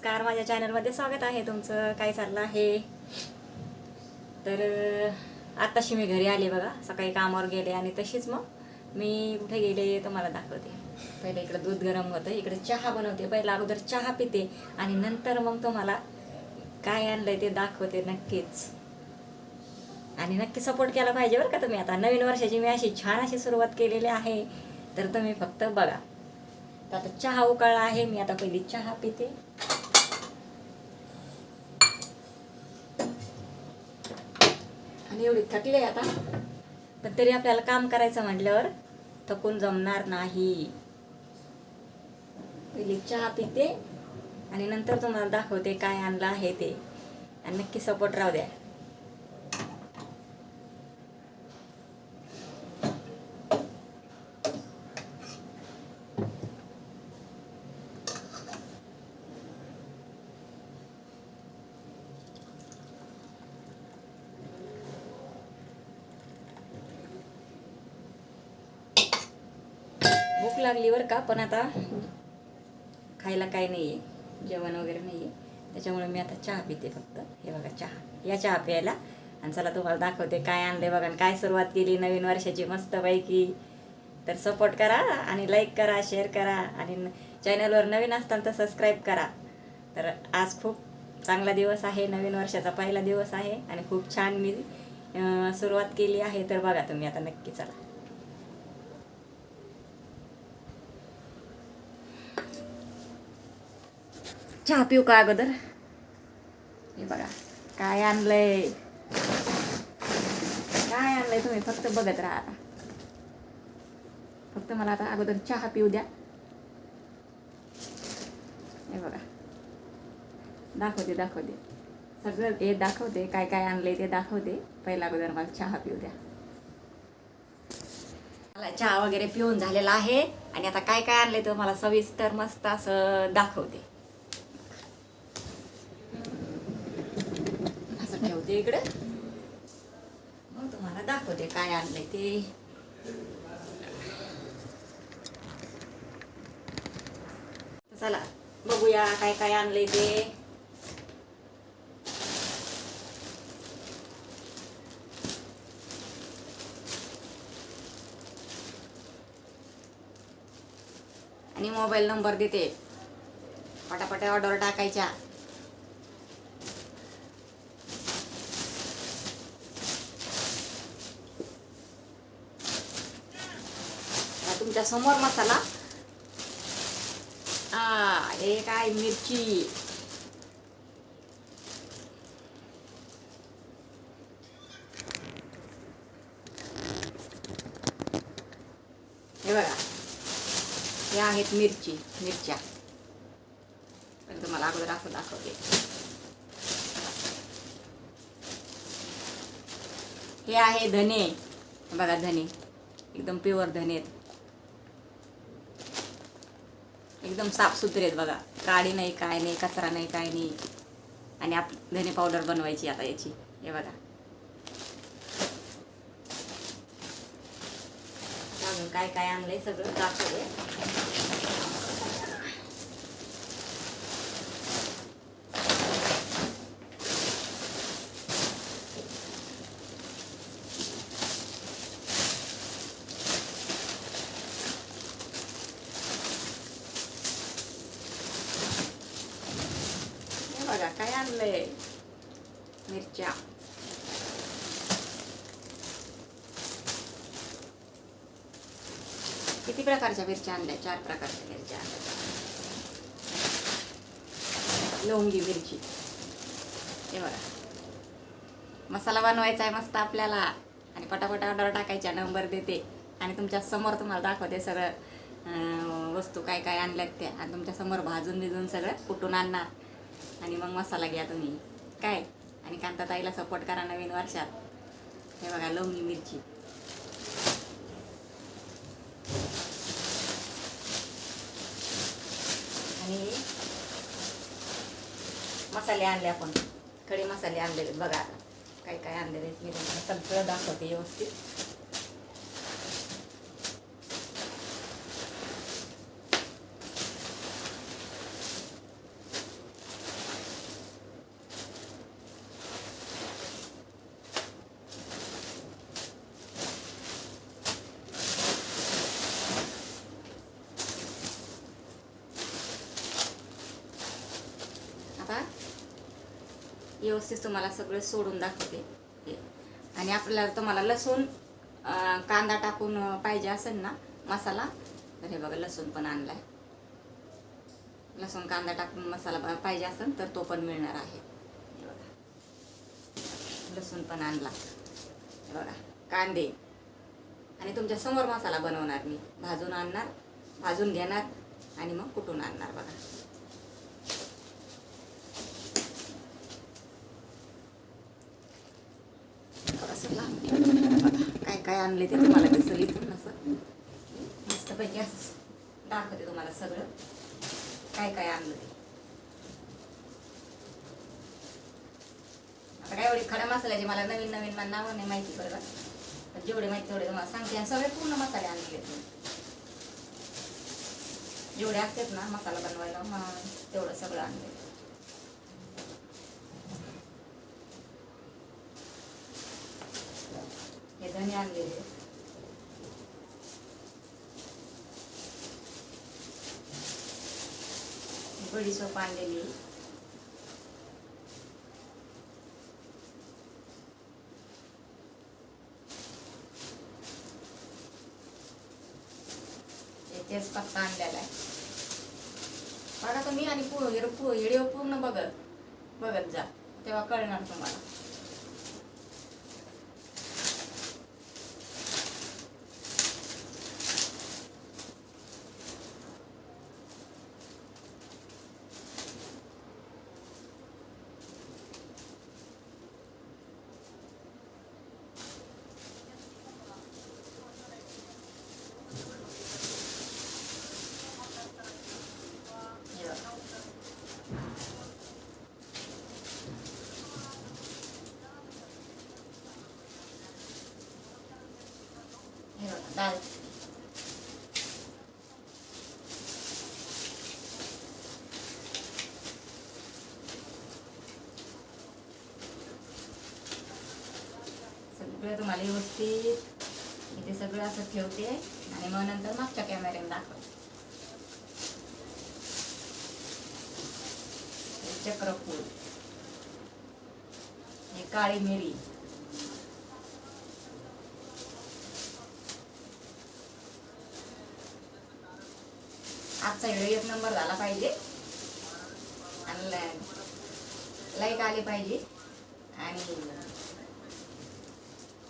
नमस्कार, माझ्या चॅनलमध्ये स्वागत आहे तुमचं. काय चाललं आहे? तर आत्ताशी मी घरी आले बघा. सकाळी कामावर गेले आणि तशीच मग मी कुठे गेले तुम्हाला दाखवते. पहिले इकडे दूध गरम होतं, इकडे चहा बनवते. पहिला अगोदर चहा पिते आणि नंतर मग तुम्हाला काय आणलंय ते दाखवते नक्कीच. आणि नक्की सपोर्ट केला पाहिजे बरं का तुम्ही. आता नवीन वर्षाची मी अशी छान अशी सुरुवात केलेली आहे, तर तुम्ही फक्त बघा. तर आता चहा उकळला आहे, मी आता पहिली चहा पिते. आणि एवढी थकले आता, पण तरी आपल्याला काम करायचं म्हटल्यावर थकून जमणार नाही. पहिली चहा पिते आणि नंतर तुम्हाला दाखवते काय आणलं आहे ते. आणि नक्की सपोर्ट राहू द्या. भूक लागली बरं का, पण आता खायला काही नाही आहे, जेवण वगैरे नाही आहे. त्याच्यामुळे मी आता चहा पिते फक्त. हे बघा चहा, या चहा प्यायला. आणि चला तुम्हाला दाखवते काय आणले बघा, आणि काय सुरुवात केली नवीन वर्षाची मस्तपैकी. तर सपोर्ट करा आणि लाईक करा, शेअर करा, आणि चॅनलवर नवीन असताल तर सबस्क्राईब करा. तर आज खूप चांगला दिवस आहे, नवीन वर्षाचा पहिला दिवस आहे आणि खूप छान मी सुरुवात केली आहे. तर बघा तुम्ही आता नक्की. चला चहा पिऊ का अगोदर? हे बघा काय आणलंय, काय आणलंय तुम्ही फक्त बघत राहा. फक्त मला आता अगोदर चहा पिऊ द्या. हे बघा दाखवते सगळं हे दाखवते, काय काय आणलंय ते दाखवते. पहिला अगोदर मला चहा पिऊ द्या. मला चहा वगैरे पिऊन झालेला आहे आणि आता काय काय आणलंय तो मला सविस्तर मस्त असं दाखवते. असं ठेवते इकडे, मग तुम्हाला दाखवते काय आणलंय ते. चला बघूया काय काय आणलंय ते. आणि मोबाईल नंबर देते, पटापट ऑर्डर टाकायच्या. तुमच्या समोर मसाला. हे काय मिरची, हे बघा हे आहेत मिरच्या. पण तुम्हाला अगोदर असं दाखवते. हे आहे धने. बघा धने एकदम प्युअर धने आहेत, एकदम साफसुथरे आहेत बघा. काळी नाही, काय नाही, कचरा नाही, काय नाही. आणि धने पावडर बनवायची आता याची. हे बघा अजून काय काय आणलंय सगळं दाखवते. बघा काय आणलंय, मिरच्या. किती प्रकारच्या मिरच्या आणल्या? 4 प्रकारच्या मिरच्या आणल्या. लवंगी मिरची. हे बघा मसाला बनवायचा आहे मस्त आपल्याला, आणि पटापट ऑर्डर टाकायच्या. नंबर देते आणि तुमच्या समोर तुम्हाला दाखवते सगळं वस्तू काय काय आणल्यात त्या. आणि तुमच्या समोर भाजून सगळं कुटून आणणार आणि मग मसाला घ्या तुम्ही काय. आणि कांताताईला सपोर्ट करा नवीन वर्षात. हे बघा लवंगी मिरची. आणि मसाले आणले आपण, खडे मसाले आणलेले बघा. काय काय आणलेले मी तुम्हाला सगळं दाखवते व्यवस्थित. आता व्यवस्थित तुम्हाला सगळं सोडून दाखवते. आणि आपल्याला तुम्हाला लसूण कांदा टाकून पाहिजे असेल ना मसाला, तर हे बघा लसूण पण आणलाय. लसूण कांदा टाकून मसाला पाहिजे असेल तर तो पण मिळणार आहे. हे बघा लसूण पण आणला. हे बघा कांदे. आणि तुमच्या समोर मसाला बनवणार मी. भाजून आणणार, भाजून घेणार आणि मग कुटून आणणार. बघा काय काय आणले ते तुम्हाला दिसेल इथून. असं मस्तपैकी असं दाखवते तुम्हाला सगळं काय काय आणलं ते. आता काय एवढी खड्या मसाल्याची मला नवीन नवीन नावं नाही माहिती बरं. जेवढे माहिती तेवढे तुम्हाला सांगते. आणि सगळे पूर्ण मसाले आणले जेवढे असतात ना मसाला बनवायला तेवढं सगळं आणले. हे धने आणलेले, बडीशोप आणलेली, तेजपत्ता आणलेला आहे. बघा तुम्ही. आणि व्हिडिओ पूर्ण बघत जा, तेव्हा कळणार तुम्हाला. दाल सगळं तुम्हाला व्यवस्थित इथे सगळं असं ठेवते आणि मग नंतर मागच्या कॅमेऱ्याने दाखवते. चक्रफूल, हे काळी मिरी, आजचा व्हिडिओ 1 नंबर झाला पाहिजे आणि लाईक आली पाहिजे आणि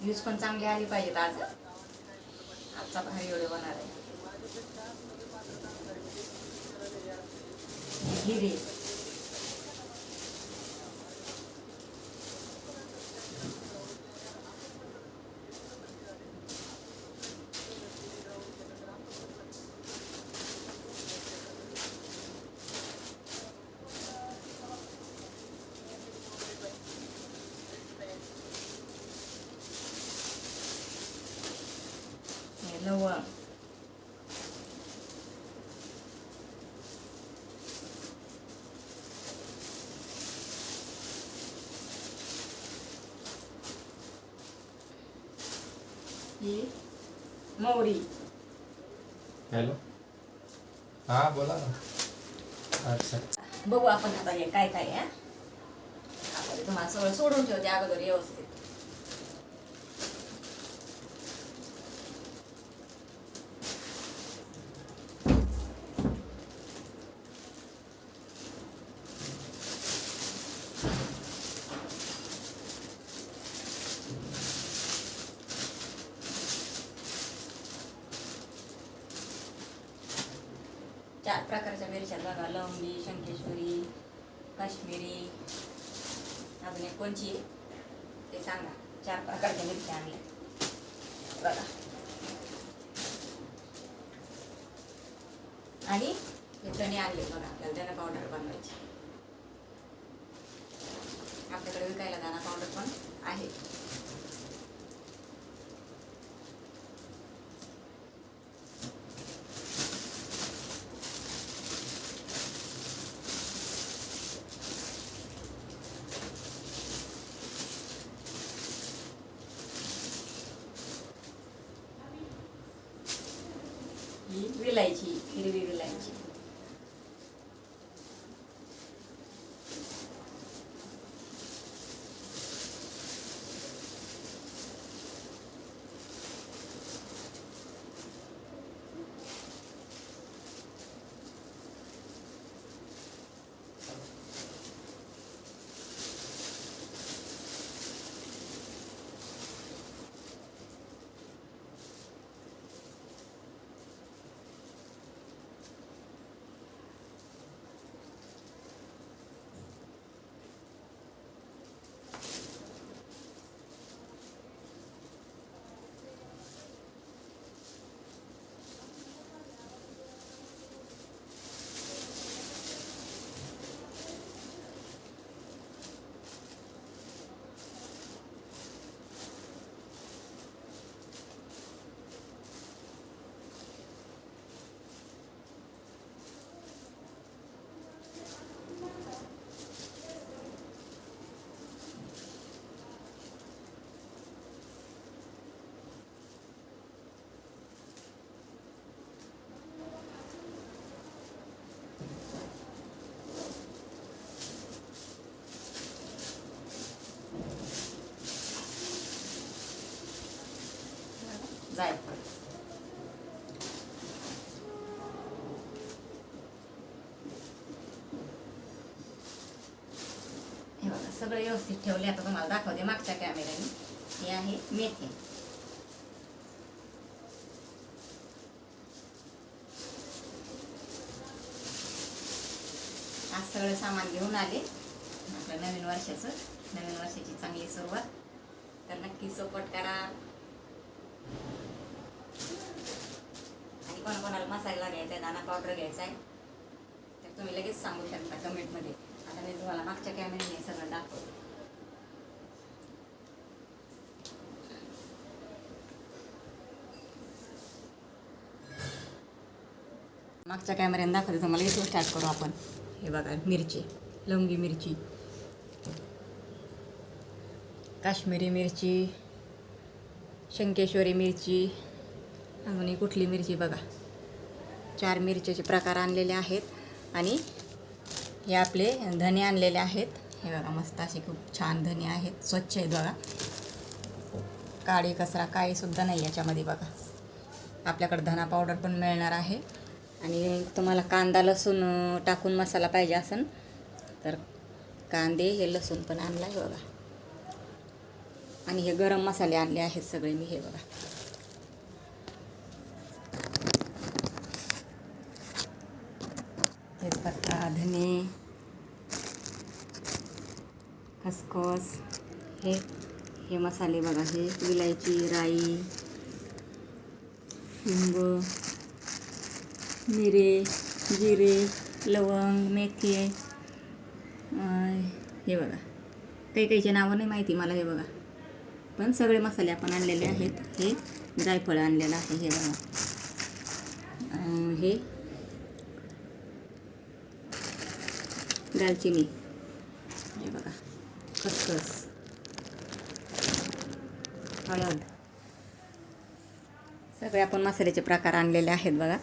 व्ह्यूज पण चांगले आले पाहिजेत. आजचा भारी व्हिडिओ बनणार आहे. जिरे, लवंग, ही मोहरी. हॅलो, हा बोला ना. अच्छा, बघू आपण आता हे काय काय आहे. तुम्हाला सगळं सोडून ठेवते अगोदर व्यवस्थित. चार प्रकारच्या मिरच्या बघा. लवंगी, शंकेश्वरी, काश्मीरी, अजून एक कोणची ते सांगा. 4 प्रकारच्या मिरच्या आणल्या बघा. आणि हे धणे आणले बघा. आपल्याला धना पावडर बनवायची. आपल्याकडे विकायला धना पावडर पण आहे. विलायची, हिरवी विलायची. सगळं व्यवस्थित ठेवले. आता तुम्हाला दाखवते मागच्या कॅमेऱ्याने. हे आहे मेथी. आज सगळं सामान घेऊन आले. आपल्या नवीन वर्षाची चांगली सुरुवात. तर नक्की सपोर्ट करा. आणि कोणाला मसाला घ्यायचा आहे, दाणा पावडर घ्यायचा आहे तर तुम्ही लगेच सांगू शकता कमेंटमध्ये. आता मी तुम्हाला मागच्या कॅमेऱ्याने सगळं दाखवतो. मागच्या कॅमेऱ्याने दाखवते तुम्हाला. इथून स्टार्ट करू आपण. हे बघा मिरची, लवंगी मिरची, काश्मीरी मिरची, शंकेश्वरी मिरची, अजून ही कुठली मिरची बघा. 4 मिरचीचे प्रकार आणलेले आहेत. आणि हे आपले धने आणलेले आहेत. हे बघा मस्त असे खूप छान धने आहेत. स्वच्छ आहेत बघा. काळी कचरा काही सुद्धा नाही याच्यामध्ये बघा. आपल्याकडे धना पावडर पण मिळणार आहे. आणि तुम्हाला कांदा लसूण टाकून मसाला पाहिजे असेल तर कांदे हे लसूण पण आणला आहे बघा. आणि हे गरम मसाले आणले आहेत सगळे मी. हे बघा तेजपत्ता, धने, खसखस, हे मसाले बघा. हे विलायची, राई, हिंग, मिरे, जिरे, लवंग, मेथी. हे बघा काहीचे नावं नाही माहिती मला. हे बघा पण सगळे मसाले आपण आणलेले आहेत. हे जायफळ आणलेलं आहे. हे बघा हे दालचिनी, हे बघा खसखस, हळद, सगळे आपण मसाल्याचे प्रकार आणलेले आहेत बघा.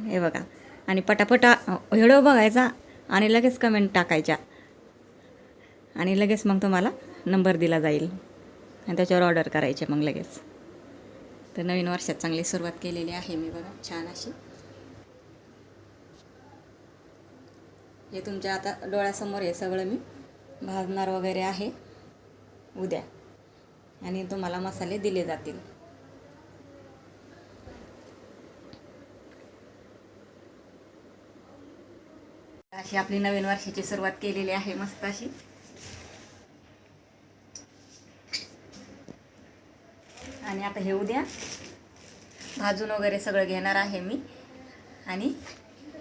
हे बघा. आणि पटापटा व्हिडिओ बघायचा आणि लगेच कमेंट टाकायच्या आणि लगेच मग तुम्हाला नंबर दिला जाईल आणि त्याच्यावर ऑर्डर करायचे मग लगेच. तर नवीन वर्षात चांगली सुरुवात केलेली आहे मी बघा छान अशी. हे तुमच्या आता डोळ्यासमोर हे सगळं मी भाजणार वगैरे आहे उद्या आणि तुम्हाला मसाले दिले जातील. अशी आपली नवीन वर्षाची सुरुवात केलेली आहे मस्त अशी. आणि आता हे उद्या भाजून वगैरे सगळं घेणार आहे मी आणि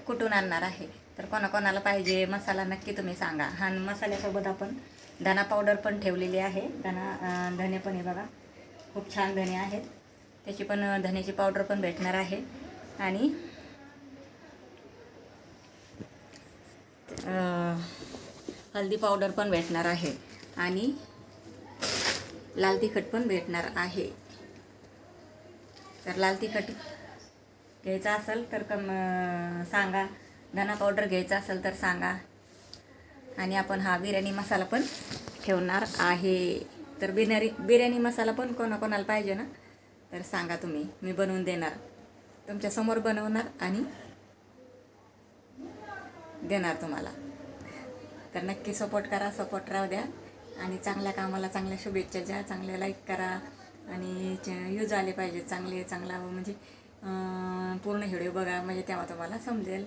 कुटून आणणार आहे. तर कोणाला पाहिजे मसाला नक्की तुम्ही सांगा. हा मसाल्यासोबत आपण धना पावडर पण ठेवलेली आहे. धने पण आहे बघा खूप छान धने आहेत. त्याची पण धण्याची पावडर पण भेटणार आहे. आणि हळदी पावडर पण भेटणार आहे. आणि लाल तिखट पण भेटणार आहे. तर लाल तिखट घ्यायचं असेल तर सांगा. धना पावडर घ्यायचा असेल तर सांगा. आणि आपण हा बिर्याणी मसाला पण ठेवणार आहे. तर बिर्याणी मसाला पण कोणाला पाहिजे ना तर सांगा तुम्ही. मी बनवून देणार. तुमच्यासमोर बनवणार आणि देणार तुम्हाला. तर नक्की सपोर्ट करा. सपोर्ट राहू द्या. आणि चांगल्या कामाला चांगल्या शुभेच्छा द्या. चांगले लाईक करा. आणि यूज आले पाहिजे चांगला म्हणजे पूर्ण व्हिडिओ बघा म्हणजे तेव्हा तुम्हाला समजेल.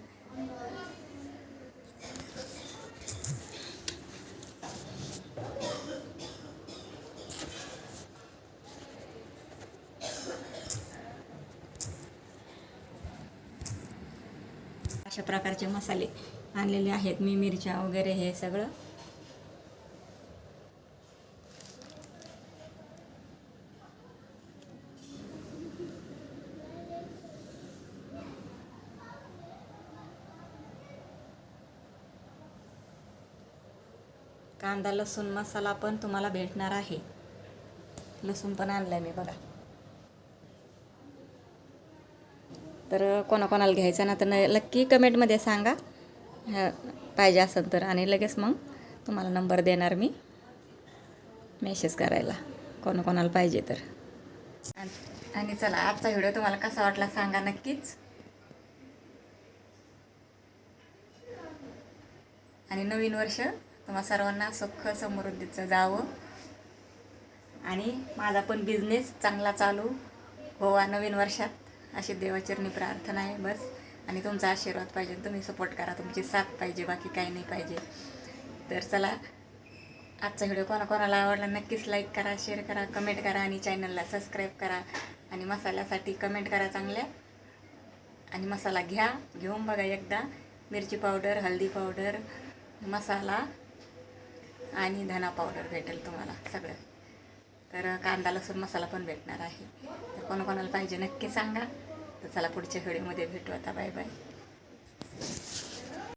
अशा प्रकारचे मसाले आणलेले आहेत मी. मिरच्या वगैरे हे सगळं. कांदा लसूण मसाला पण तुम्हाला भेटणार आहे. लसूण पण आणलाय मी बघा. तर कोणाला घ्यायचं ना तर नक्की कमेंटमध्ये सांगा पाहिजे असेल तर. आणि लगेच मग तुम्हाला नंबर देणार मी मेसेज करायला कोणाला पाहिजे तर. आणि चला आजचा व्हिडिओ तुम्हाला कसा वाटला सांगा नक्कीच. आणि नवीन वर्ष तुम्हा सर्वांना सुख समृद्धीचं जावं आणि माझा पण बिझनेस चांगला चालू होवा नवीन वर्षात अशी देवाचरणी प्रार्थना आहे बस. आणि तुमचा आशीर्वाद पाहिजे, तुम्ही सपोर्ट करा, तुमची साथ पाहिजे, बाकी काही नाही पाहिजे. तर चला, आजचा व्हिडिओ कोणाकोणाला आवडला नक्कीच लाईक करा, शेअर करा, कमेंट करा आणि चॅनलला सबस्क्राईब करा. आणि मसाल्यासाठी कमेंट करा चांगल्या. आणि मसाला घेऊन बघा एकदा. मिरची पावडर, हळदी पावडर, मसाला आणि धना पावडर भेटेल तुम्हाला सगळं. तर कांदा लसूण मसाला पण भेटणार आहे. तर कोणाकोणाला पाहिजे नक्की सांगा. तर चला, पुढच्या व्हिडिओमध्ये भेटू आता. Bye bye.